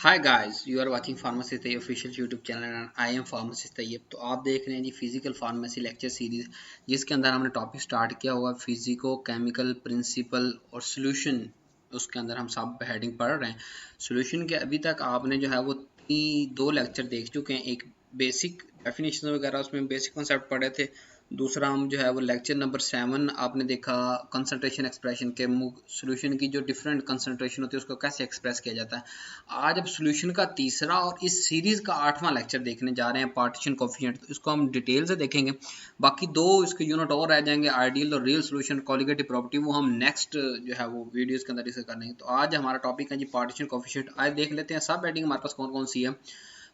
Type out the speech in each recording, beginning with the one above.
Hi guys, you are watching pharmacy Tayyab official YouTube channel and I am pharmacy Tayyab. तो आप देख रहे हैं जी फिजिकल फार्मेसी लेक्चर सीरीज, जिसके अंदर हमने टॉपिक स्टार्ट किया हुआ फिजिको केमिकल प्रिंसिपल और सॉल्यूशन। उसके अंदर हम सब हेडिंग पढ़ रहे हैं। सॉल्यूशन के अभी तक आपने जो है वो दो लेक्चर देख चुके हैं। एक बेसिक डेफिनेशन वगैरह, उसमें बेसिक कॉन्सेप्ट पढ़े थे। दूसरा हम जो है वो लेक्चर नंबर 7 आपने देखा कंसंट्रेशन एक्सप्रेशन के सॉल्यूशन की जो डिफरेंट कंसंट्रेशन होती है उसको कैसे एक्सप्रेस किया जाता है। आज अब सॉल्यूशन का तीसरा और इस सीरीज का 8वां लेक्चर देखने जा रहे हैं, पार्टीशन कोफिशिएंट। तो इसको हम डिटेल से देखेंगे। बाकी दो इसके यूनिट और रह जाएंगे, आइडियल और रियल सॉल्यूशन, कॉलिगेटिव प्रॉपर्टी, वो हम नेक्स्ट जो है वो वीडियोस के अंदर डिस्कस करेंगे। तो आज हमारा टॉपिक है जी पार्टीशन कोफिशिएंट। आज देख लेते हैं सब हेडिंग हमारे पास कौन कौन सी है।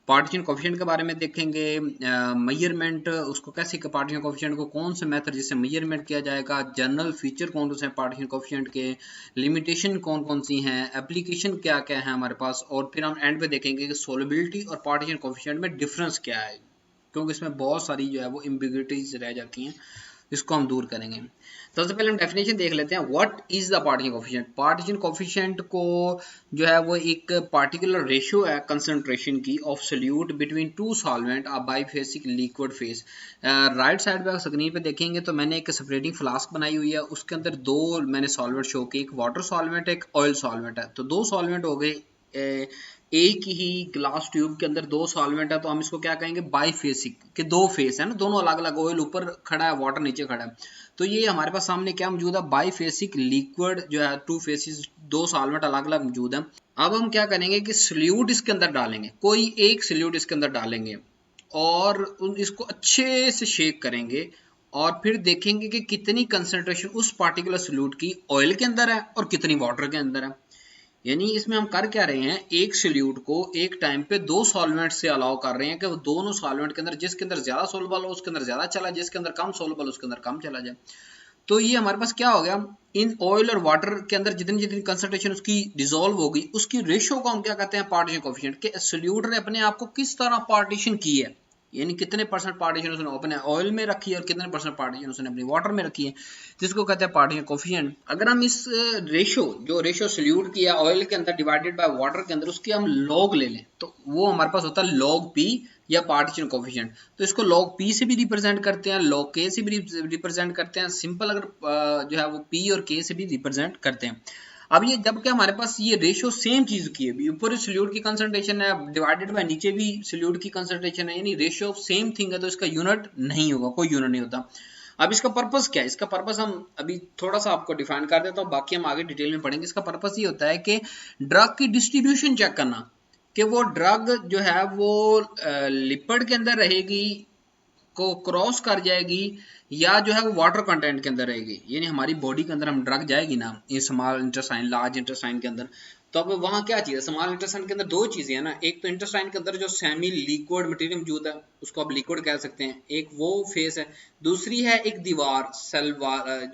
पार्टीशन कोफिशिएंट के बारे में देखेंगे, मेजरमेंट उसको कैसे, पार्टीशन कोफिशिएंट को कौन से मेथड जिससे मेजरमेंट किया जाएगा, जनरल फीचर कौन से हैं पार्टीशन कोफिशिएंट के, लिमिटेशन कौन कौन सी हैं, एप्लीकेशन क्या क्या है हमारे पास, और फिर हम एंड पे देखेंगे कि सोलबिलिटी और पार्टीशन कोफिशिएंट में डिफरेंस क्या है, क्योंकि इसमें बहुत सारी जो है वो एम्बिग्युइटीज रह जाती हैं। इसको हम दूर करेंगे। तो सबसे पहले हम डेफिनेशन देख लेते हैं, what is the partition coefficient. Partition coefficient को जो है वो एक पार्टिकुलर रेशियो है कंसंट्रेशन की of solute between two solvent a बाइफेसिक liquid phase. Right side पे स्क्रीन पे देखेंगे तो मैंने एक सेपरेटिंग फ्लास्क बनाई हुई है, उसके अंदर दो मैंने सॉल्वेंट शो किए, एक वाटर सॉल्वेंट एक ऑयल सॉल्वेंट है। तो दो सॉल्वेंट हो गए, एक ही ग्लास ट्यूब के अंदर दो सॉल्वेंट है, तो हम इसको क्या कहेंगे, बाइफेसिक के दो फेस है ना, दोनों अलग अलग, ऑयल ऊपर खड़ा है वाटर नीचे खड़ा है। तो ये हमारे पास सामने क्या मौजूद है, बाइफेसिक लिक्विड जो है, टू फेसिस, दो सॉल्वेंट अलग अलग मौजूद है। अब हम क्या करेंगे कि सॉल्यूट इसके अंदर डालेंगे, कोई एक सॉल्यूट इसके अंदर डालेंगे और इसको अच्छे से शेक करेंगे और फिर देखेंगे कि कितनी कंसंट्रेशन उस पार्टिकुलर सॉल्यूट की ऑयल के अंदर है और कितनी वाटर के अंदर है। यानी इसमें हम कर क्या रहे हैं, एक सॉल्यूट को एक टाइम पे दो सॉल्वेंट से अलाउ कर रहे हैं कि वो दोनों सॉल्वेंट के अंदर जिसके अंदर ज्यादा सोलबल हो उसके अंदर ज्यादा चला, जिसके अंदर कम सोलबल उसके अंदर कम चला जाए। तो ये हमारे पास क्या हो गया, इन ऑयल और वाटर के अंदर जितनी जितनी कंसंट्रेशन उसकी डिसॉल्व होगी उसकी रेशियो को हम क्या कहते हैं, पार्टीशन कोफिशिएंट। के सॉल्यूट ने अपने आप को किस तरह पार्टीशन की है, यानी कितने परसेंट पार्टीशन उसने अपने ऑयल में रखी है और कितने परसेंट पार्टीशन उसने अपनी वाटर में रखी है, जिसको कहते हैं पार्टीशन कोफिशिएंट। अगर हम इस रेशियो जो रेशियो सॉल्यूट की है ऑयल के अंदर डिवाइडेड बाय वाटर के अंदर, उसकी हम लॉग ले लें तो वो हमारे पास होता है लॉग पी या पार्टीशन कोफिशिएंट। तो इसको लॉग पी से भी रिप्रेजेंट करते हैं, लॉग के से भी रिप्रेजेंट करते हैं, सिंपल अगर जो है वो पी और के से भी रिप्रेजेंट करते हैं। अब ये जब क्या हमारे पास ये रेशियो सेम चीज की है, ऊपर सॉल्यूट की कंसंट्रेशन है डिवाइडेड बाय नीचे भी सॉल्यूट की कंसंट्रेशन है, यानी रेशियो ऑफ सेम थिंग है, तो इसका यूनिट नहीं होगा, कोई यूनिट नहीं होता। अब इसका पर्पस क्या है, इसका पर्पस हम अभी थोड़ा सा आपको डिफाइन कर देता हूँ, बाकी हम आगे डिटेल में पढ़ेंगे। इसका पर्पस ये होता है कि ड्रग की डिस्ट्रीब्यूशन चेक करना, कि वो ड्रग जो है वो लिपिड के अंदर रहेगी, को क्रॉस कर जाएगी, या जो है वो वाटर कंटेंट के अंदर रहेगी। यानी हमारी बॉडी के अंदर हम ड्रग जाएगी ना, ये स्मॉल इंटेस्टाइन लार्ज इंटेस्टाइन के अंदर, तो अब वहाँ क्या चीज़ है, स्मॉल इंटेस्टाइन के अंदर दो चीज़ें हैं ना, एक तो इंटेस्टाइन के अंदर जो सेमी लिक्विड मटेरियल मौजूद है उसको आप लिक्विड कह सकते हैं, एक वो फेस है, दूसरी है एक दीवार सेल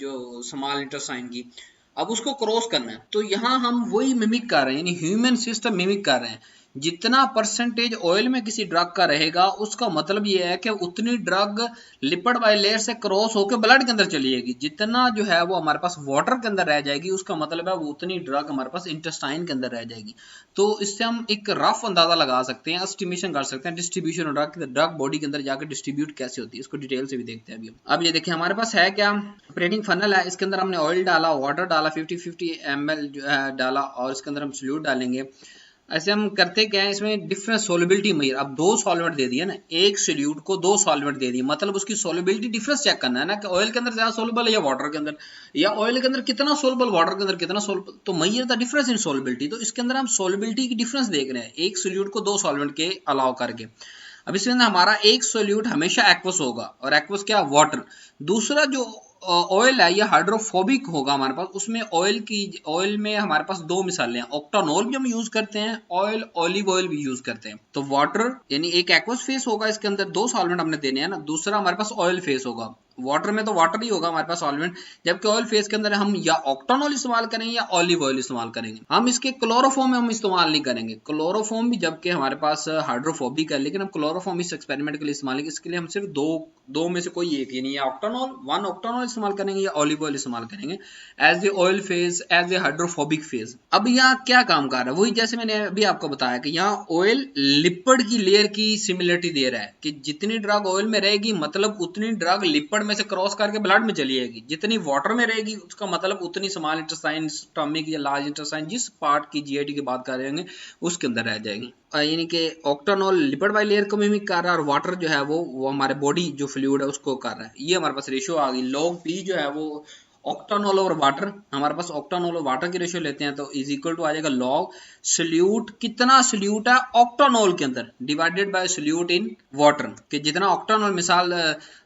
जो स्मॉल इंटेस्टाइन की। अब उसको क्रॉस करना है, तो यहाँ हम वही मिमिक कर रहे हैं, यानी ह्यूमन सिस्टम मिमिक कर रहे हैं। जितना परसेंटेज ऑयल में किसी ड्रग का रहेगा उसका मतलब ये है कि उतनी ड्रग लिपिड बाई लेयर से क्रॉस होकर ब्लड के अंदर चली जाएगी, जितना जो है वो हमारे पास वाटर के अंदर रह जाएगी उसका मतलब है वो उतनी ड्रग हमारे पास इंटेस्टाइन के अंदर रह जाएगी। तो इससे हम एक रफ अंदाजा लगा सकते हैं, एस्टिमेशन कर सकते हैं डिस्ट्रीब्यूशन ड्रग, ड्रग बॉडी के अंदर जाकर डिस्ट्रीब्यूट कैसे होती है, इसको डिटेल से भी देखते हैं अभी। अब ये देखिए हमारे पास है क्या, ऑपरेटिंग फनल है, इसके अंदर हमने ऑयल डाला, वाटर डाला, 50-50 ml जो है डाला, और इसके अंदर हम सॉल्यूट डालेंगे। ऐसे हम करते क्या है, इसमें डिफरेंट सोलबिलिटी मेजर, अब दो सॉल्वेंट दे दिया ना, एक सॉल्यूट को दो सॉल्वेंट दे दिए, मतलब उसकी सोलबिलिटी डिफरेंस चेक करना है ना, कि ऑयल के अंदर ज्यादा सोलबल है या वाटर के अंदर, या ऑयल के अंदर कितना सोलबल, वाटर के अंदर कितना सोलबल, तो measure the difference in solubility. तो इसके अंदर हम सोलबिलिटी की डिफरेंस देख रहे हैं एक सॉल्यूट को दो सॉल्वेंट के अलाउ करके। अब इसके अंदर हमारा एक सॉल्यूट हमेशा एक्वस होगा, और एक्वस क्या, वाटर। दूसरा जो ऑयल है ये हाइड्रोफोबिक होगा हमारे पास, उसमें ऑयल में हमारे पास दो मिसालें हैं, ऑक्टानॉल भी हम यूज करते हैं, ऑलिव ऑयल भी यूज करते हैं। तो वाटर यानी एक एक्वस फेस होगा, इसके अंदर दो सॉल्वेंट हमने देने हैं ना, दूसरा हमारे पास ऑयल फेस होगा, वाटर में तो वाटर ही होगा हमारे पास सॉल्वेंट, जबकि ऑयल फेज के अंदर हम या ऑक्टानॉल इस्तेमाल करेंगे या ऑलिव ऑयल इस्तेमाल करेंगे। हम इसके क्लोरोफॉर्म में हम इस्तेमाल नहीं करेंगे, क्लोरोफॉर्म भी जबकि हमारे पास हाइड्रोफोबिक है, लेकिन हम क्लोरोफॉर्म इस एक्सपेरिमेंट के लिए इस्तेमाल करेंगे। इसके लिए हम सिर्फ दो में से कोई एक, यानी या ऑक्टानॉल, वन ऑक्टानॉल इस्तेमाल करेंगे या ऑलिव ऑयल इस्तेमाल करेंगे as a oil phase, as a hydrophobic phase. अब यहाँ क्या काम कर रहा है, वही जैसे मैंने अभी आपको बताया कि यहाँ ऑयल लिपिड की लेयर की सिमिलरिटी दे रहा है कि जितनी ड्रग ऑयल में रहेगी मतलब उतनी ड्रग लिपिड में से क्रॉस करके ब्लड में चली जाएगी, जितनी वाटर में रहेगी उसका मतलब उतनी स्मॉल इंटेस्टाइन, स्टमक या लार्ज इंटेस्टाइन, जिस पार्ट की जीआईटी की बात कर रहे होंगे उसके अंदर रह जाएगी। यानी कि ऑक्टानॉल लिपिड बाई लेयर को मिमिक कर रहा है और वाटर जो है वो हमारे बॉडी जो फ्लूइड है उसको कर रहा है। ये हमारे पास रेशियो आ गई। लॉग पी जो है वो ऑक्टानॉल और वाटर, हमारे पास ऑक्टानॉल और वाटर की रेशियो लेते हैं तो इज इक्वल टू आ जाएगा लॉग सोल्यूट, कितना सोल्यूट है ऑक्टानॉल के अंदर divided by solute in water, कि जितना ऑक्टानॉल, मिसाल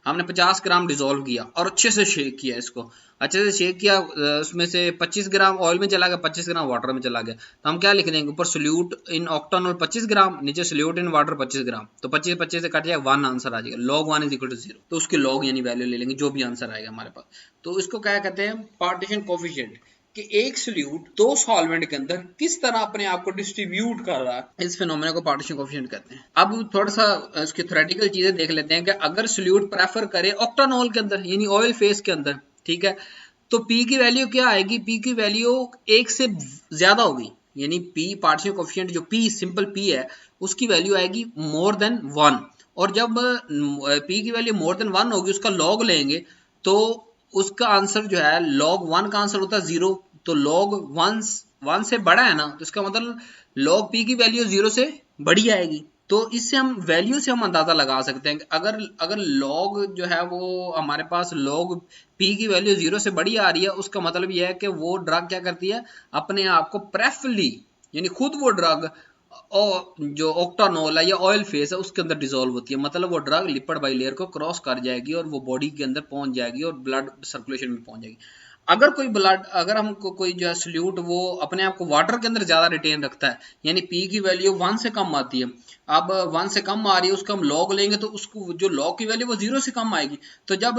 हमने 50 ग्राम डिसॉल्व किया और अच्छे से शेक किया, इसको अच्छे से शेक किया, उसमें से 25 ग्राम ऑयल में चला गया, 25 ग्राम वाटर में चला गया, तो हम क्या लिख देंगे, ऊपर सोल्यूट इन ऑक्टानॉल 25 ग्राम, नीचे सोल्यूट इन वाटर 25 ग्राम, तो 25 से कट जाएगा 1, आंसर आ जाएगा log 1 इज इक्वल टू 0। तो उसकी log यानी वैल्यू ले लेंगे जो भी आंसर आएगा हमारे पास। तो इसको क्या कहते हैं, पार्टीशन कोफिशिएंट, कि एक सोल्यूट दो सॉल्वेंट के अंदर किस तरह अपने आप को डिस्ट्रीब्यूट कर रहा है, इस फिनोमेना को पार्टीशन कोफिशिएंट कहते हैं। अब थोड़ा सा इसकी थ्योरेटिकल चीजें देख लेते हैं कि अगर सोल्यूट प्रेफर करे ऑक्टानॉल के अंदर यानी ऑयल फेज के अंदर, ठीक है, तो P की वैल्यू क्या आएगी, P की वैल्यू 1 से ज्यादा होगी, यानी P पार्टीशन कोफिशिएंट जो P सिंपल P है उसकी वैल्यू आएगी मोर देन 1, और जब P की वैल्यू मोर देन 1 होगी उसका लॉग लेंगे तो उसका आंसर जो है log 1 का आंसर होता है 0, तो log 1 से बड़ा है ना, तो इसका मतलब log P की वैल्यू 0 से बड़ी आएगी। तो इससे हम वैल्यू से हम अंदाजा लगा सकते हैं कि अगर log जो है वो हमारे पास log P की वैल्यू 0 से बड़ी आ रही है, उसका मतलब यह है कि वो ड्रग क्या करती है, अपने आप को प्रेफरली यानी खुद वो ड्रग और जो ऑक्टानॉल है या ऑयल फेस है उसके अंदर डिसॉल्व होती है, मतलब वो ड्रग लिपिड बाई लेयर को क्रॉस कर जाएगी और वो बॉडी के अंदर पहुंच जाएगी और ब्लड सर्कुलेशन में पहुंच जाएगी। अगर हमको कोई जो है सोल्यूट वो अपने आप को वाटर के अंदर ज्यादा रिटेन रखता है, यानी P की वैल्यू 1 से कम आती है, अब 1 से कम आ रही है उसका हम लॉग लेंगे तो उसको जो लॉग की वैल्यू वो 0 से कम आएगी, तो जब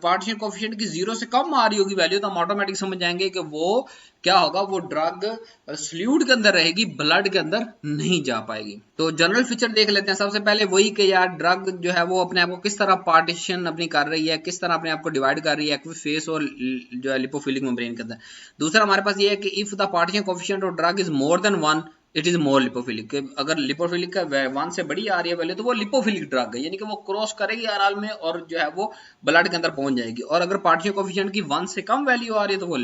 पार्टीशन कोफिशिएंट की 0 से कम आ रही होगी वैल्यू तो हम ऑटोमेटिक समझ जाएंगे कि वो क्या होगा, वो ड्रग सोल्यूट के अंदर रहेगी, ब्लड के अंदर नहीं जा पाएगी। तो जनरल फीचर देख लेते हैं। सबसे पहले वही कि यार ड्रग जो है वो अपने आप को किस तरह पार्टीशन अपनी कर रही है, किस तरह अपने आप को डिवाइड कर रही है एक्विस फेस और जो है लिपोफिलिक मेम्ब्रेन के अंदर। दूसरा हमारे पास ये है कि if the partition coefficient of drug is more than 1 it is more lipophilic, अगर लिपोफिलिक का 1 से बड़ी आ रही है वैल्यू तो वो लिपोफिलिक ड्रग है, यानी कि वो क्रॉस करेगी आरआर में और जो है वो ब्लड के अंदर पहुंच जाएगी। और अगर पार्टीशन कोफिशिएंट की 1 से कम वैल्यू आ रही है तो वो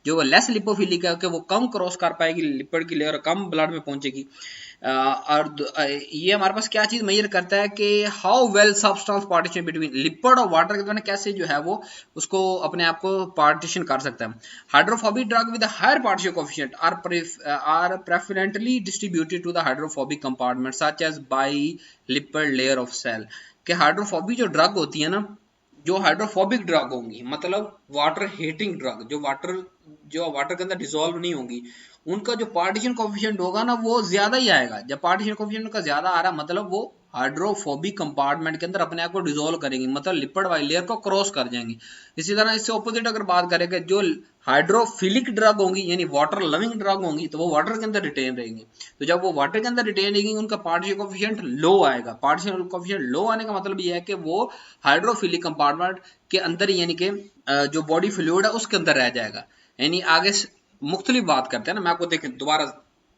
जो वो लेस लिपोफिलिक है कि वो कम क्रॉस कर पाएगी लिपिड की लेयर, कम ब्लड में पहुंचेगी। और ये हमारे पास क्या चीज मेजर करता है कि how well substance partition between lipid और वाटर के द्वारा कैसे जो है वो उसको अपने आप को पार्टीशन कर सकता है। Hydrophobic drug with higher partition coefficient are preferentially distributed to the hydrophobic compartment such as by lipid layer of cell. कि हाइड्रोफोबिक जो ड्रग होती है ना, जो हाइड्रोफोबिक ड्रग होंगी मतलब वाटर हेटिंग ड्रग, जो वाटर के अंदर डिसॉल्व नहीं होंगी, उनका जो पार्टीशन कोएफिशिएंट होगा ना वो ज्यादा ही आएगा। जब पार्टीशन कोएफिशिएंट उनका ज्यादा आ रहा है मतलब वो हाइड्रोफोबिक कंपार्टमेंट के अंदर अपने आप को डिसॉल्व करेंगी, मतलब लिपिड वाली लेयर को क्रॉस कर जाएंगी। इसी तरह इससे ऑपोजिट अगर बात करें कि जो हाइड्रोफिलिक ड्रग होंगी यानी वाटर लविंग ड्रग होंगी तो वो वाटर के अंदर रिटेन रहेंगी। तो जब वो वाटर के अंदर रिटेन रहेंगी उनका पार्टीशन कोएफिशिएंट लो आएगा। पार्टीशन कोएफिशिएंट लो आने का मतलब ये है कि वो हाइड्रोफिलिक कंपार्टमेंट के अंदर यानी कि जो बॉडी फ्लूइड है उसके अंदर रह जाएगा। यानी आगे मुख्तलिफ बात करते हैं ना, मैं आपको देखें दोबारा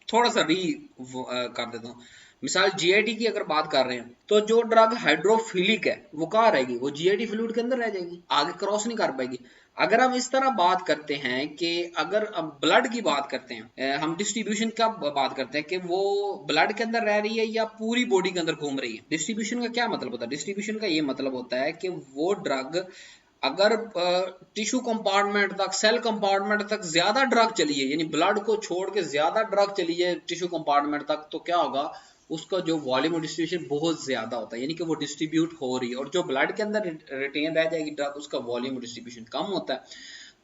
थोड़ा सा कर देता हूँ। मिसाल जीआईटी की अगर बात कर रहे हैं तो जो ड्रग हाइड्रोफिलिक है वो कहाँ रहेगी, वो जीआईटी फ्लूइड के अंदर रह जाएगी, आगे क्रॉस नहीं कर पाएगी। अगर हम इस तरह बात करते हैं कि अगर हम ब्लड की बात करते हैं, हम डिस्ट्रीब्यूशन का बात करते हैं कि वो ब्लड के अंदर रह रही है या पूरी बॉडी के अंदर घूम रही है। डिस्ट्रीब्यूशन का क्या मतलब होता है, डिस्ट्रीब्यूशन का ये मतलब होता है कि वो ड्रग अगर टिश्यू कंपार्टमेंट तक, सेल कंपार्टमेंट तक ज्यादा ड्रग चली है यानी ब्लड को छोड़ के ज्यादा ड्रग चली है टिश्यू कंपार्टमेंट तक, तो क्या होगा, उसका जो वॉल्यूम डिस्ट्रीब्यूशन बहुत ज्यादा होता है, यानी कि वो डिस्ट्रीब्यूट हो रही है। और जो ब्लड के अंदर रिटेन रह जाएगी ड्रग उसका वॉल्यूम डिस्ट्रीब्यूशन कम होता है।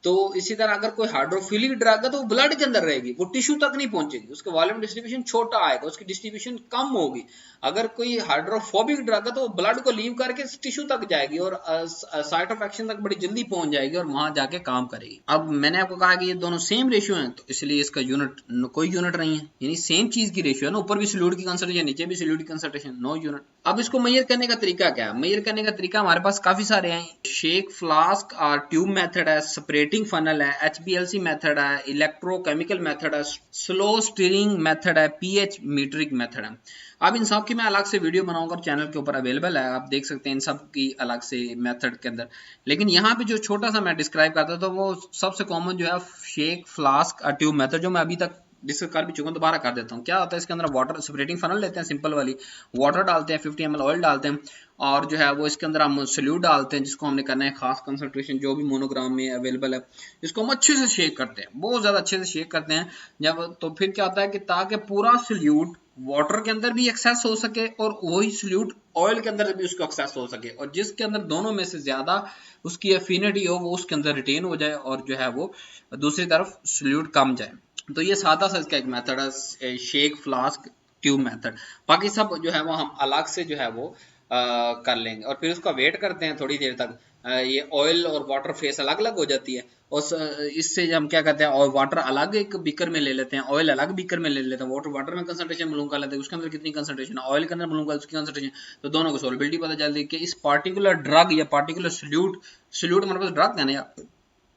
तो इसी तरह अगर कोई हाइड्रोफिलिक ड्रग है तो वो ब्लड के अंदर रहेगी, वो टिश्यू तक नहीं पहुंचेगी, उसका वॉल्यूम डिस्ट्रीब्यूशन छोटा आएगा, उसकी डिस्ट्रीब्यूशन कम होगी। अगर कोई हाइड्रोफोबिक ड्रग है तो वो ब्लड को लीव करके टिश्यू तक जाएगी और साइट ऑफ एक्शन तक बड़ी जल्दी पहुंच जाएगी और वहां जाके काम करेगी। अब मैंने आपको कहा कि ये दोनों सेम रेशियो हैं, तो इसलिए इसका यूनिट कोई यूनिट नहीं है, यानी सेम चीज की रेशियो है ना, ऊपर भी सॉल्यूट की कंसंट्रेशन, नीचे भी सॉल्यूट की कंसंट्रेशन, नो यूनिट। अब इसको मेजर करने का तरीका क्या है? मेजर करने का तरीका हमारे पास काफी सारे हैं। शेक फ्लास्क और ट्यूब मेथड है, सेपरेटिंग फनल है, HPLC मेथड है, इलेक्ट्रोकेमिकल मेथड है, स्लो स्टीरिंग मेथड है, pH मीटरिक मेथड है। अब इन सब की मैं अलग से वीडियो बनाऊंगा और चैनल के ऊपर अवेलेबल है, आप देख सकते हैं इन सब की अलग से मेथड के अंदर। लेकिन यहाँ पे जो छोटा सा मैं डिस्क्राइब करता था वो सबसे कॉमन जो है शेक फ्लास्क और ट्यूब मेथड, जो मैं अभी तक डिस्कस कर भी चुका हूं, दोबारा कर देता हूँ। क्या होता है इसके अंदर वाटर सेपरेटिंग फनल लेते हैं सिंपल वाली, वाटर डालते हैं, 50 ml ऑयल डालते हैं और जो है वो इसके अंदर हम सॉल्यूट डालते हैं जिसको हमने करना है खास कंसंट्रेशन जो भी मोनोग्राम में अवेलेबल है। इसको हम अच्छे से शेक करते हैं, बहुत ज्यादा अच्छे से शेक करते हैं जब, तो फिर क्या होता है कि ताकि पूरा सॉल्यूट वाटर के अंदर भी एक्सेस हो सके और वही सॉल्यूट ऑयल के अंदर भी उसको एक्सेस हो सके, और जिसके अंदर दोनों में से ज्यादा उसकी एफिनिटी हो वो उसके अंदर रिटेन हो जाए और जो है वो दूसरी तरफ सॉल्यूट कम जाए। तो ये सादा सा इसका एक मेथड है, शेक फ्लास्क ट्यूब मेथड। बाकी सब जो है वो हम अलग से जो है वो कर लेंगे और फिर उसका वेट करते हैं थोड़ी देर तक। ये ऑयल और वाटर फेस अलग अलग हो जाती है और इससे हम क्या करते हैं, और वाटर अलग एक बीकर में ले लेते हैं, ऑयल अलग बीकर में ले लेते हैं, वाटर में कंसंट्रेशन मालूम कर लेते हैं उसके अंदर कितनी कंसंट्रेशन है, ऑयल के अंदर मालूम कर उसकी कंसंट्रेशन, तो दोनों की सॉल्युबिलिटी पता चलती है कि इस पार्टिकुलर ड्रग या पार्टिकुलर सॉल्यूट हमारे पास ड्रग है ना,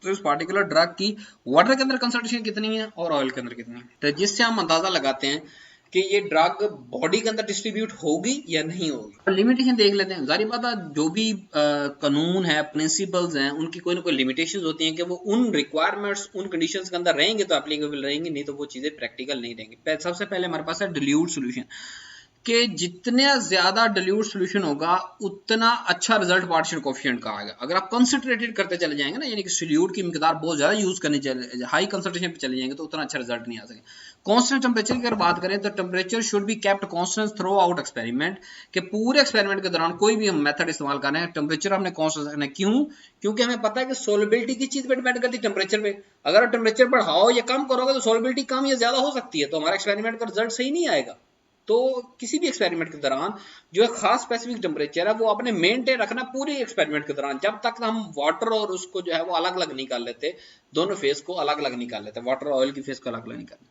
तो इस पार्टिकुलर ड्रग की वाटर के अंदर कंसंट्रेशन कितनी है और ऑयल के अंदर कितनी है, तो जिससे हम अंदाजा लगाते हैं कि ये ड्रग बॉडी के अंदर डिस्ट्रीब्यूट होगी या नहीं होगी। लिमिटेशन देख लेते हैं, जारी बात है जो भी कानून है, प्रिंसिपल्स हैं, उनकी कोई ना कोई लिमिटेशंस होती हैं कि वो उन रिक्वायरमेंट्स, उन कंडीशंस के अंदर रहेंगे तो एप्लीकेबल रहेंगे, नहीं तो वो चीजें प्रैक्टिकल नहीं रहेंगी। सबसे पहले हमारे पास है डिल्यूट सोल्यूशन, कि जितने ज्यादा डिल्यूट सोल्यूशन होगा उतना अच्छा रिजल्ट पार्टिशन कोफिशिएंट का आएगा। अगर आप कंसंट्रेटेड करते चले जाएंगे ना, यानी कि सोल्यूट की मिकदार बहुत ज्यादा यूज करने चले, हाई कंसंट्रेशन पे चले जाएंगे तो उतना अच्छा रिजल्ट नहीं आ सके। कांस्टेंट टेम्परेचर की अगर बात करें तो temperature should be kept constant through out experiment, के पूरे एक्सपेरिमेंट के दौरान कोई भी हम मेथड इस्तेमाल कर रहे हैं टेम्परेचर हमने कांस्टेंट रखना है। क्यों? क्योंकि हमें पता है कि सोलबिलिटी की चीज पे डिपेंड करती है टेम्परेचर पे। अगर टेम्परेचर बढ़ाओ या कम करोगे तो सोलबिलिटी कम या ज्यादा हो सकती है, तो हमारा एक्सपेरिमेंट का रिजल्ट सही नहीं आएगा। तो किसी भी एक्सपेरिमेंट के दौरान जो है खास स्पेसिफिक टेम्परेचर है वो अपने मेंटेन रखना पूरे एक्सपेरिमेंट के दौरान, जब तक हम वाटर और उसको जो है वो अलग अलग नहीं कर लेते, दोनों फेस को अलग अलग नहीं कर लेते, वाटर और ऑयल की फेस को अलग अलग नहीं कर लेते।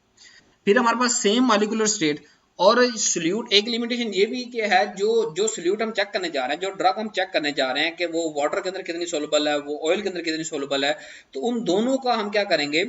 फिर हमारे पास सेम मॉलिक्यूलर स्टेट और सॉल्यूट। एक लिमिटेशन ये भी कि है जो सॉल्यूट हम चेक करने जा रहे हैं, जो ड्रग हम चेक करने जा रहे हैं कि वो वाटर के अंदर कितनी सोलबल है, वो ऑयल के अंदर कितनी सोलबल है, तो उन दोनों का हम क्या करेंगे,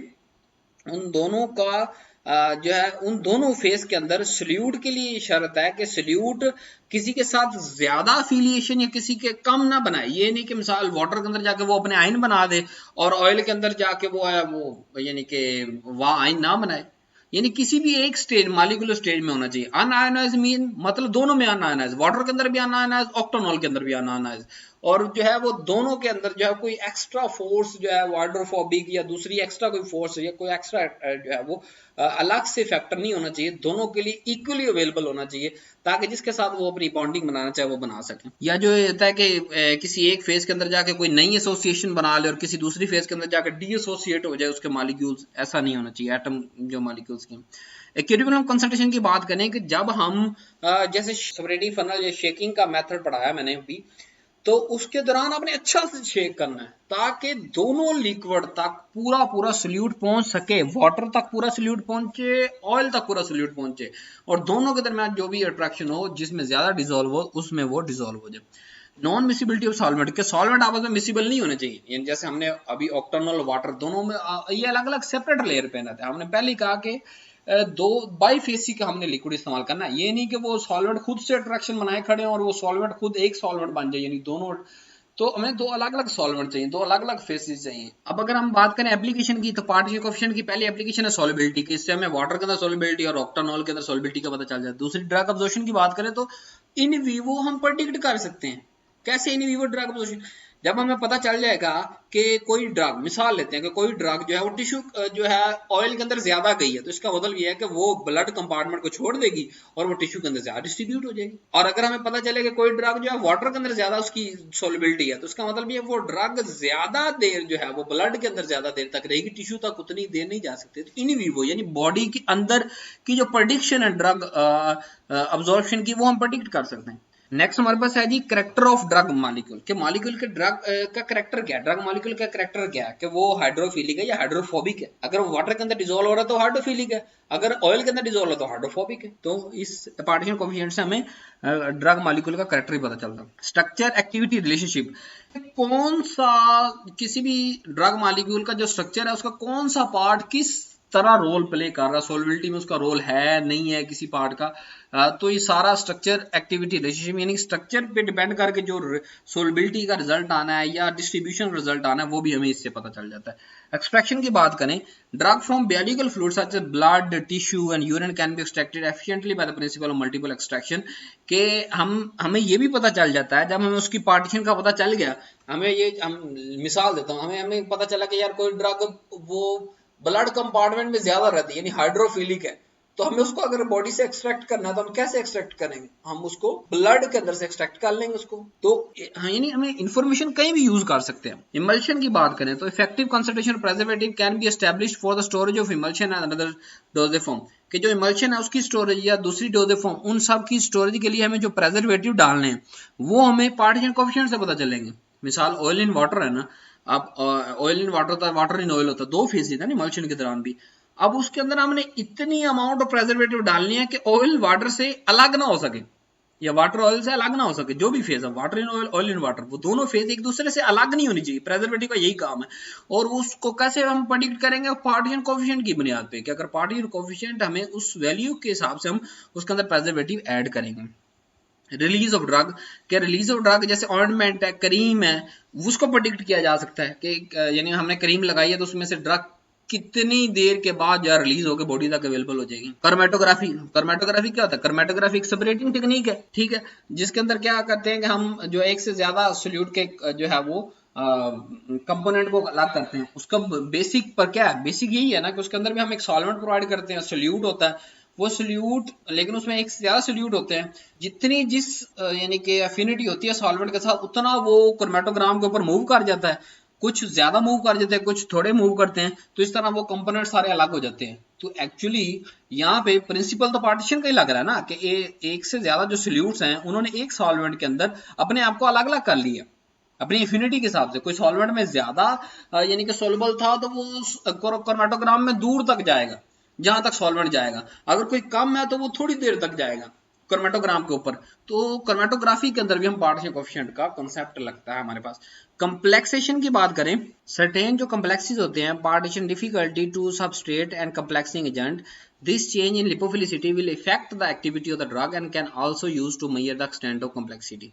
उन दोनों का जो है उन दोनों फेज के अंदर सॉल्यूट के लिए शर्त है कि सॉल्यूट किसी के साथ ज्यादा अफिलिएशन या किसी के कम ना बनाए। ये नहीं कि मिसाल वाटर के अंदर जाके वो अपने आयन बना दे और ऑयल के अंदर जाके वो है वो यानी कि वह आयन ना बनाए, यानी किसी भी एक स्टेज मॉलिक्यूलर स्टेज में होना चाहिए। अनआयनाइज मीन मतलब दोनों में अनआयनाइज, वाटर के अंदर भी अनआयनाइज, ऑक्टेनॉल के अंदर भी अनआयनाइज, और जो है वो दोनों के अंदर जो है कोई एक्स्ट्रा फोर्स जो है हाइड्रोफोबिक या दूसरी एक्स्ट्रा कोई फोर्स या कोई एक्स्ट्रा जो है वो अलग से फैक्टर नहीं होना चाहिए, दोनों के लिए इक्वली अवेलेबल होना चाहिए ताकि जिसके साथ वो अपनी बॉन्डिंग बनाना चाहे वो बना सके। या जो होता है कि किसी एक फेज के अंदर जाके कोई नई एसोसिएशन बना ले और किसी दूसरी फेज के अंदर जाके डी एसोसिएट हो जाए उसके मॉलिक्यूल्स, ऐसा नहीं होना चाहिए एटम जो मॉलिक्यूल्स की। इक्विलिब्रियम कंसंट्रेशन की बात करें कि जब हम जैसे सेपरेटिंग फनल या शेकिंग का मेथड पढ़ाया मैंने अभी, तो उसके दौरान आपने अच्छा से शेक करना है ताकि दोनों लिक्विड तक पूरा सॉल्यूट पहुंच सके, वाटर तक पूरा सॉल्यूट पहुंचे, ऑयल तक पूरा सॉल्यूट पहुंचे, और दोनों के दरमियान जो भी अट्रैक्शन हो जिसमें ज्यादा डिसॉल्व हो उसमें वो डिसॉल्व हो जाए। नॉन मिसिबिलिटी ऑफ सॉल्वेंट, के सॉल्वेंट आपस में मिसिबल नहीं होने चाहिए, यानी जैसे हमने अभी ऑक्टेनॉल वाटर दोनों में ये अलग अलग सेपरेट लेयर पे रहता है। हमने पहले ही कहा कि दो बाईफेसी का हमने लिक्विड इस्तेमाल करना है, ये नहीं कि वो सॉल्वेंट खुद से अट्रैक्शन बनाए खड़े और वो सॉल्वेंट खुद एक सॉल्वेंट बन जाए, यानी दोनों, तो हमें दो अलग अलग सॉल्वेंट चाहिए, दो अलग अलग फेसेस चाहिए। अब अगर हम बात करें एप्लीकेशन की, तो पार्टिशन कोएफिशिएंट की पहली एप्लीकेशन है सॉल्युबिलिटी की, इससे हमें वाटर के अंदर सॉल्युबिलिटी और ऑक्टेनॉल के अंदर सॉल्युबिलिटी का पता चल जाए। दूसरी ड्रग अब्जॉर्प्शन की बात करें तो इन वीवो हम प्रेडिक्ट कर सकते हैं। कैसे इन वीवो ड्रग अब्जॉर्प्शन? जब हमें पता चल जाएगा कि कोई ड्रग, मिसाल लेते हैं कि कोई ड्रग जो है वो टिश्यू जो है ऑयल के अंदर ज्यादा गई है, तो इसका मतलब ये है कि वो ब्लड कंपार्टमेंट को छोड़ देगी और वो टिश्यू के अंदर ज्यादा डिस्ट्रीब्यूट हो जाएगी। और अगर हमें पता चले कि कोई ड्रग जो है वाटर के अंदर ज्यादा उसकी सोलिबिलिटी है, तो इसका मतलब ये वो ड्रग ज्यादा देर जो है वो ब्लड के अंदर ज्यादा देर तक रहेगी, टिश्यू तक उतनी देर नहीं जा सकती। तो इन विवो यानी बॉडी के अंदर की जो प्रेडिक्शन है ड्रग अब्जॉर्प्शन की, वो हम प्रेडिक्ट कर सकते हैं। नेक्स्ट हमारे पास है जी करेक्टर ऑफ ड्रग मॉलिक्यूल, के मॉलिक्यूल के ड्रग का करेक्टर क्या है, ड्रग मॉलिक्यूल का करेक्टर क्या है, कि वो हाइड्रोफिलिक है या हाइड्रोफोबिक है। अगर वो वाटर के अंदर डिसॉल्व हो रहा है तो हाइड्रोफिलिक है, अगर ऑयल के अंदर डिसॉल्व हो तो हाइड्रोफोबिक है। तो इस पार्टीशन कोएफिशिएंट से हमें ड्रग मॉलिक्यूल का करेक्टर ही पता चलता है। स्ट्रक्चर एक्टिविटी रिलेशनशिप, कौन सा किसी भी ड्रग मॉलिक्यूल का जो स्ट्रक्चर है उसका कौन सा पार्ट किस तरह रोल प्ले कर रहा है, सोलबिलिटी में उसका रोल है नहीं है किसी पार्ट का, तो ये सारा स्ट्रक्चर एक्टिविटी रिलेशनशिप यानी स्ट्रक्चर पे डिपेंड करके जो सोलबिलिटी का रिजल्ट आना है या डिस्ट्रीब्यूशन रिजल्ट आना है वो भी हमें इससे पता चल जाता है। एक्सट्रैक्शन की बात करें, drug from biological fluid such as blood, tissue and urine can be extracted efficiently by the principle of multiple extraction, के हमें ये भी पता चल जाता है जब हमें उसकी पार्टीशन का पता चल गया, हम मिसाल देता हूँ, हमें पता चला कि यार कोई ड्रग वो ब्लड कंपार्टमेंट में ज्यादा रहती है यानी हाइड्रोफिलिक है, तो हमें उसको अगर बॉडी से एक्सट्रैक्ट करना है तो हम कैसे एक्सट्रैक्ट करेंगे, हम उसको ब्लड के अंदर से एक्सट्रैक्ट कर लेंगे उसको। तो हाँ, यानी हमें इंफॉर्मेशन कहीं भी यूज कर सकते हैं। इमल्शन की बात करें तो effective concentration preservative can be established for the storage of emulsion and another doses form, कि जो इमल्शन है उसकी स्टोरेज या दूसरी डोजेज फॉर्म, उन सब की स्टोरेज के लिए हमें जो प्रिजर्वेटिव डालने हैं वो हमें पार्टीशन कोएफिशिएंट से पता चलेंगे। मिसाल ऑयल इन वाटर है ना, अब ऑयल इन वाटर होता है, वाटर इन ऑयल होता है, दो फेज था ना इमल्शन के दौरान भी। अब उसके अंदर हमने इतनी अमाउंट ऑफ प्रेजर्वेटिव डालनी है कि ऑयल वाटर से अलग ना हो सके या वाटर ऑयल से अलग ना हो सके, जो भी फेज है water in oil, oil in water, वो दोनों फेज एक दूसरे से अलग नहीं होनी चाहिए। प्रेजर्वेटिव का यही काम है। और उसको कैसे हम प्रेडिक्ट करेंगे, पार्टीशन कोएफिशिएंट की बुनियाद पे, कि अगर पार्टीशन कोएफिशिएंट हमें उस वैल्यू के हिसाब से हम उसके अंदर प्रेजर्वेटिव ऐड करेंगे। रिलीज ऑफ ड्रग, क्या रिलीज ऑफ ड्रग जैसे ऑइंटमेंट है, क्रीम है, उसको प्रेडिक्ट किया जा सकता है कि यानी हमने क्रीम लगाई है तो उसमें से ड्रग कितनी देर के बाद जो रिलीज होकर बॉडी तक अवेलेबल हो जाएगी। कर्मेटोग्राफी, कर्मेटोग्राफी क्या होता है, कर्मेटोग्राफी एक सेपरेटिंग टेक्निक है, ठीक है, जिसके अंदर क्या करते हैं कि हम जो एक से ज्यादा सोल्यूट के जो है वो कंपोनेंट को अलग करते हैं। उसका बेसिक पर क्या है, बेसिक यही है ना कि उसके अंदर भी हम एक सॉल्वेंट प्रोवाइड करते हैं, सोल्यूट होता है वो सोल्यूट, लेकिन उसमें एक से ज्यादा सोल्यूट होते हैं, जितनी जिस यानी कि एफिनिटी होती है सॉल्वेंट के साथ उतना वो क्रोमेटोग्राम के ऊपर मूव कर जाता है, कुछ ज्यादा मूव कर जाते हैं, कुछ थोड़े मूव करते हैं, तो इस तरह वो कंपोनेंट सारे अलग हो जाते हैं। तो एक्चुअली यहाँ पे प्रिंसिपल तो पार्टीशन का ही लग रहा है ना कि एक से ज्यादा जो सोल्यूट्स हैं उन्होंने एक सॉल्वेंट के अंदर अपने आप को अलग अलग कर लिया अपनी एफिनिटी के हिसाब से। कोई सॉल्वेंट में ज्यादा यानी कि सोल्युबल था तो वो क्रोमेटोग्राम में दूर तक जाएगा जहां तक सॉल्वेंट जाएगा, अगर कोई कम है तो वो थोड़ी देर तक जाएगा क्रोमेटोग्राम के ऊपर। तो क्रोमेटोग्राफी के अंदर भी हम पार्टीशन कोएफिशिएंट का कांसेप्ट लगता है हमारे पास। कंप्लेक्सेशन की बात करें, सर्टेन जो कम्प्लेक्सेस होते हैं, partition difficulty to substrate and complexing agent, this change in lipophilicity will affect the activity of the drug and can also used to measure the extent of complexity.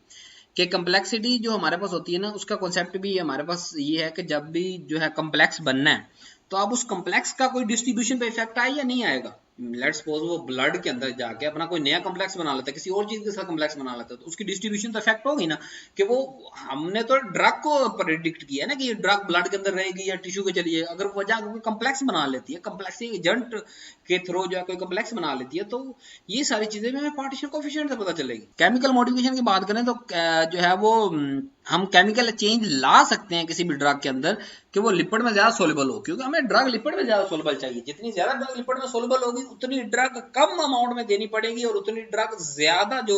कि कम्प्लेक्सिटी जो हमारे पास होती है ना, उसका कॉन्सेप्ट भी हमारे पास ये है कि जब भी जो है कम्प्लेक्स बनना है तो अब उस कम्प्लेक्स का कोई डिस्ट्रीब्यूशन पे इफेक्ट आए या नहीं आएगा। लेट्स सपोज वो ब्लड के अंदर जाके अपना कोई नया कम्प्लेक्स बना लेता है, किसी और चीज के साथ कम्प्लेक्स बना लेता है, तो उसकी डिस्ट्रीब्यूशन तो इफेक्ट होगी ना, कि वो हमने तो ड्रग को प्रेडिक्ट किया है ना कि ये ड्रग ब्लड के अंदर रहेगी या टिश्यू के चलिए, अगर वो जाकर कोई कम्प्लेक्स बना लेती है, कम्प्लेक्सिंग एजेंट के थ्रू जो है कोई कम्प्लेक्स बना लेती है, तो ये सारी चीजें भी हमें पार्टीशन कोएफिशिएंट से पता चलेगी। केमिकल मॉडिफिकेशन की बात करें तो जो है वो हम केमिकल चेंज ला सकते हैं किसी भी ड्रग के अंदर कि वो लिपिड में ज्यादा सोल्युबल हो, क्योंकि हमें ड्रग लिपिड में ज्यादा सोल्युबल चाहिए। जितनी ज्यादा ड्रग लिपिड में सोल्युबल होगी उतनी ड्रग कम अमाउंट में देनी पड़ेगी और उतनी ड्रग ज्यादा जो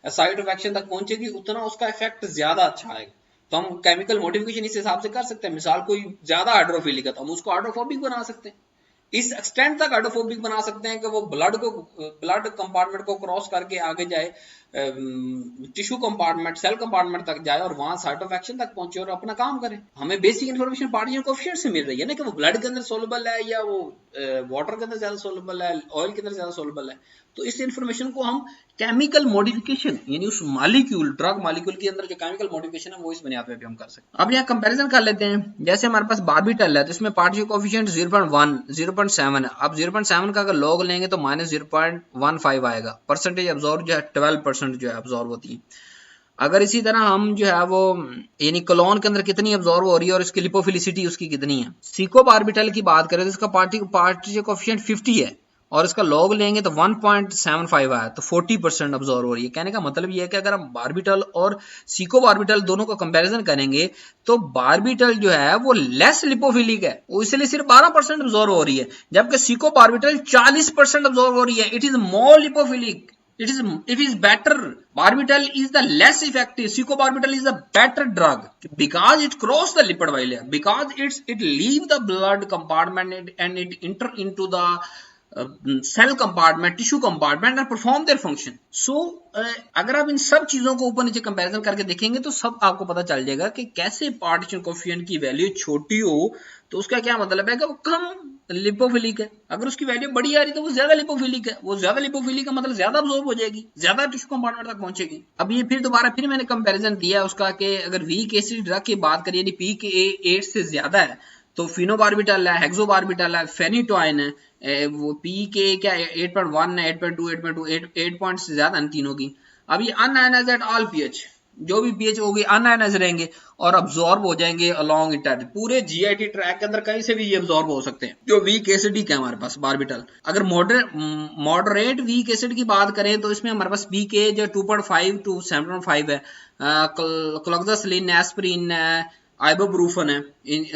साइट ऑफ एक्शन तक पहुंचेगी उतना उसका इफेक्ट ज्यादा अच्छा आएगा। तो हम केमिकल मॉडिफिकेशन इस हिसाब से कर सकते हैं। मिसाल कोई ज्यादा हाइड्रोफिलिक है तो हम उसको हाइड्रोफोबिक बना सकते हैं, इस एक्सटेंट तक हाइड्रोफोबिक बना सकते हैं कि वो ब्लड कंपार्टमेंट को क्रॉस करके आगे जाए, टिश्यू कंपार्टमेंट, सेल कंपार्टमेंट तक जाए और वहां साइट ऑफ एक्शन तक पहुंचे और अपना काम करे। हमें बेसिक इन्फॉर्मेशन पार्टीशन कोएफिशिएंट से मिल रही है ना कि वो ब्लड के अंदर सोल्युबल है या वो वाटर के अंदर ज्यादा सोल्युबल है, ऑयल के अंदर ज्यादा सोल्युबल है। तो इस इन्फॉर्मेशन को हम केमिकल मॉडिफिकेशन यानी उस मॉलिक्यूल, ड्रग मॉलिक्यूल के अंदर जो केमिकल मॉडिफिकेशन है वो इस बुनियाद पे भी हम कर सकते हैं। अब यहाँ कंपैरिजन कर लेते हैं। जैसे हमारे पास बारबिटल है तो इसमें पार्टीशन कोएफिशिएंट 0.1, 0.7 है। अब 0.7 का अगर लॉग लेंगे तो -0.15 आएगा। परसेंटेज अब्जॉर्ब जो है 12% जो है अब्जॉर्ब होती है। अगर इसी तरह हम जो है वो यानी कोलोन के अंदर कितनी अब्जॉर्ब हो रही है और इसकी लिपोफिलिसिटी उसकी कितनी है। सीकोबार्बिटल की बात करें तो इसका पार्टिशन कोएफिशिएंट 50 है और इसका लॉग लेंगे तो 1.75 आया, तो 40% अब्जॉर्ब हो रही है। कहने का मतलब ये है कि अगर हम बार्बिटल और सीकोबार्बिटल दोनों का कंपैरिजन करेंगे तो बार्बिटल जो है वो लेस लिपोफिलिक है, वो इसलिए सिर्फ 12% अब्जॉर्ब हो रही है, जबकि सीकोबार्बिटल 40% अब्जॉर्ब हो रही है। It is more lipophilic, it is better. Barbital is the less effective. Secobarbital is a better drug because it cross the lipid bilayer, because it leave the blood compartment and it enter into the cell compartment, tissue compartment and perform their function. So अगर आप इन सब चीजों को ऊपर नीचे comparison करके देखेंगे तो सब आपको पता चल जाएगा कि कैसे पार्टीशन कोएफिशिएंट की वैल्यू छोटी हो तो उसका क्या मतलब है कि वो कम लिपोफिलिक है, अगर उसकी वैल्यू बड़ी आ रही तो वो ज्यादा लिपोफिलिक है, वो ज्यादा लिपोफिलिक का मतलब ज्यादा अब्सॉर्ब हो जाएगी, ज्यादा टिश्यू कंपार्टमेंट तक पहुंचेगी। अब ये फिर दोबारा फिर मैंने कंपैरिजन दिया उसका कि अगर वीक एसिड ड्रग की बात करें यानी pKa 8 से ज्यादा है तो फिनोबार्बिटल है, हेक्सोबार्बिटल है, फेनिटोइन है, वो pK क्या 8.1 है, 8.2, 8.2, 8 पॉइंट से ज्यादा इन तीनों की। अब ये अनआयनाइज्ड एट ऑल पीएच, जो भी पीएच होगी अनआयनाइज्ड रहेंगे और अब्सॉर्ब हो जाएंगे अलोंग इंटर पूरे जीआईटी ट्रैक के अंदर, कहीं से भी ये अब्सॉर्ब हो सकते हैं। जो वीक एसिडिक है हमारे पास बार्बिटल। अगर मॉडरेट वीक एसिड की बात करें तो इसमें हमारे पास pK जो 2.5 to 7.5 है, क्लोक्सासिलिन, एस्पिरिन, आइबोब्रूफन है,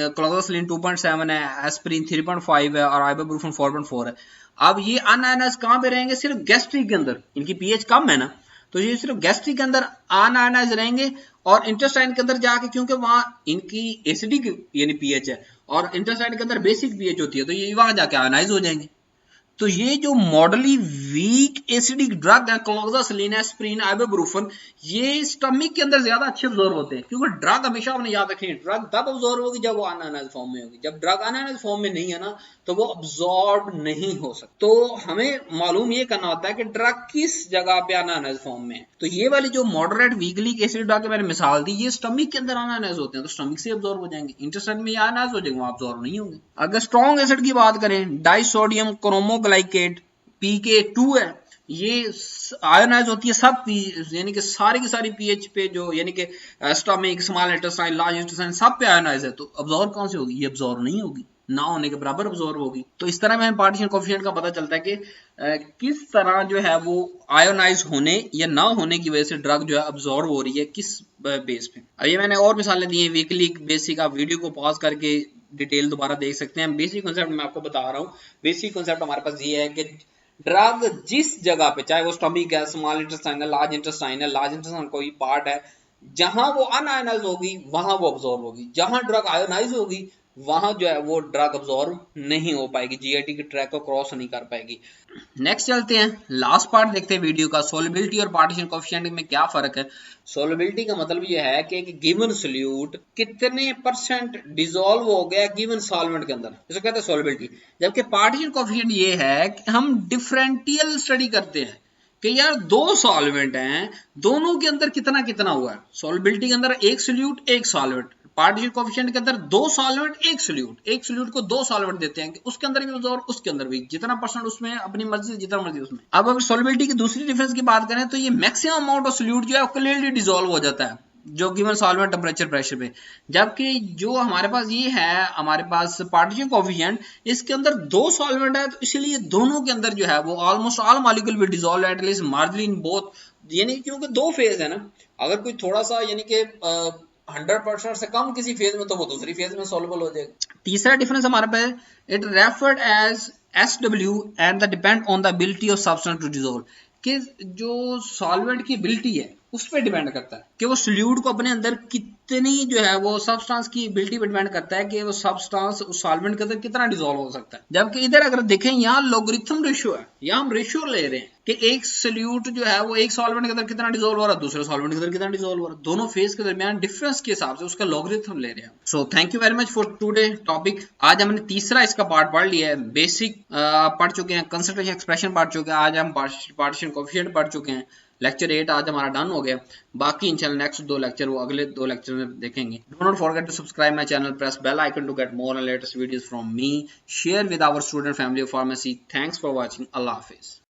क्लोक्सासिलिन 2.7 है, एस्पिरिन 3.5 है और आइबोब्रूफन 4.4 है। अब ये अनआयनाइज्ड कहां पे रहेंगे? सिर्फ गैस्ट्रिक के अंदर, इनकी पीएच कम है ना, तो ये सिर्फ गैस्ट्रिक के अंदर अनआयनाइज्ड रहेंगे और इंटेस्टाइन के अंदर जाके, क्योंकि वहां इनकी एसिडिक यानी पीएच है और इंटेस्टाइन के अंदर बेसिक पीएच होती है, तो ये वहां जाके आयनाइज हो जाएंगे। तो ये जो मॉडली वीक एसिडिक ड्रग है क्लोक्सासिलिन, एस्पिरिन, आइबोब्रूफन, ये स्टमक के अंदर ज्यादा अच्छे अब्सॉर्ब होते हैं, क्योंकि ड्रग हमेशा आपने याद रखें ड्रग तब अब्सॉर्ब होगी जब वो अनआयनाइज्ड फॉर्म में होगी। जब ड्रग अनआयनाइज्ड फॉर्म में नहीं है ना तो वो अब्सॉर्ब नहीं हो सकता। तो हमें मालूम ये करना होता है कि ड्रग किस जगह पे अनआयनाइज्ड फॉर्म में है। तो ये वाली जो मॉडरेट वीकली एसिड ड्रग की मैंने मिसाल दी, ये स्टमक के अंदर अनआयनाइज्ड होते हैं तो स्टमक से अब्सॉर्ब हो जाएंगे, इंटेस्टाइन में अनआयनाइज्ड हो जाएंगे, वहां अब्सॉर्ब नहीं होंगे। अगर स्ट्रॉन्ग एसिड की बात करें, डाइसोडियम क्रोमोग्लाइकेट pK 2 है, ये आयोनाइज होती है सब यानी कि सारी की सारी पीएच पे, जो यानी कि stomach, small intestine, large intestine सब पे आयोनाइज है, तो अब्सॉर्ब कौन सी होगी? ये अब्सॉर्ब नहीं होगी, ना होने के बराबर अब्सॉर्ब होगी। तो इस तरह में पार्टीशन कोएफिशिएंट का पता चलता है कि किस तरह जो है वो आयोनाइज होने या ना होने की वजह से ड्रग जो है अब्सॉर्ब हो रही है किस बेस पे। अब ये मैंने और मिसालें दी हैं वीकली बेसिक, आप वीडियो को पॉज करके डिटेल दोबारा देख सकते हैं। बेसिक कॉन्सेप्ट मैं आपको बता रहा हूँ। बेसिक कॉन्सेप्ट हमारे पास ये है कि ड्रग जिस जगह पे, चाहे वो स्टमक है, स्मॉल इंटेस्टाइन है, लार्ज इंटेस्टाइन है, लार्ज इंटेस्टाइन कोई पार्ट है, जहां वो अनआयनाइज होगी वहां वो अब्सॉर्ब होगी, जहां ड्रग आयोनाइज होगी वहां जो है वो ड्रग अब्सॉर्ब नहीं हो पाएगी, जीआईटी के ट्रैक को क्रॉस नहीं कर पाएगी। नेक्स्ट चलते हैं, लास्ट पार्ट देखते हैं वीडियो का, सोलबिलिटी और पार्टीशन कोएफिशिएंट में क्या फर्क है। सोलबिलिटी का मतलब ये है कि एक गिवन सोल्यूट कितने परसेंट डिसॉल्व हो गया गिवन सॉल्वेंट के अंदर, इसको कहते हैं सोलबिलिटी। जबकि पार्टीशन कोएफिशिएंट ये है कि हम डिफरेंशियल स्टडी करते हैं कि यार दो सॉल्वेंट हैं, दोनों के अंदर कितना कितना हुआ है। सोलबिलिटी के अंदर एक सोल्यूट एक सॉल्वेंट, पार्टीशन कोएफिशिएंट के अंदर दो सॉल्वेंट एक सोल्यूट, एक सोल्यूट को दो सॉल्वेंट देते हैं कि उसके अंदर भी और उसके अंदर भी, जितना परसेंट उसमें अपनी मर्जी, जितना मर्जी उसमें। अब अगर सोलबिलिटी की दूसरी डिफरेंस की बात करें तो ये मैक्सिमम अमाउंट ऑफ सोल्यूट जो है क्लियरली डिसॉल्व हो जाता है जो गिवन सॉल्वेंट टेम्परेचर प्रेशर पे। जबकि जो हमारे पास ये है, हमारे पास पार्टीशन कोएफिशिएंट, इसके अंदर दो सॉल्वेंट है तो इसलिए दोनों के अंदर जो है वो almost all molecule will dissolve at least marginally in both, यानी क्योंकि दो फेज है ना, अगर कोई थोड़ा सा यानी कि 100% से कम किसी फेज में तो वो दूसरी फेज में सॉल्युबल हो जाएगा। तीसरा डिफरेंस हमारे पे, it referred as SW and the depend on the ability of substance to dissolve, कि जो सॉल्वेंट की एबिलिटी है उस पर डिपेंड करता है कि वो सोल्यूट को अपने अंदर कितनी जो है वो सब्सटेंस की एबिलिटी पर डिपेंड करता है कि वो सब्सटेंस उस सॉल्वेंट के अंदर कितना डिसॉल्व हो सकता है। जबकि इधर अगर देखें यहाँ लॉगरिथम रेशियो है, यहाँ हम रेशियो ले रहे हैं कि एक सोल्यूट जो है वो एक सॉल्वेंट के अंदर कितना डिसॉल्व हो रहा है, दूसरे सॉल्वेंट के अंदर कितना डिसॉल्व हो रहा है, दोनों फेज के दरमियान डिफरेंस के हिसाब से उसका लॉगरिथम ले रहे हैं। So thank you very much for today topic. आज हमने तीसरा इसका पार्ट पढ़ लिया है, बेसिक पढ़ चुके हैं, कंसंट्रेशन एक्सप्रेशन पढ़ चुके हैं, आज हम पार्टीशन कोएफिशिएंट पढ़ चुके हैं। लेक्चर 8 आज हमारा डन हो गया, बाकी इंशाल्लाह नेक्स्ट 2 लेक्चर वो अगले 2 लेक्चर में देखेंगे। Do not forget to subscribe my channel, press bell icon to get more and latest videos from me, share with our student family of pharmacy. Thanks for watching, अल्लाह हाफिज।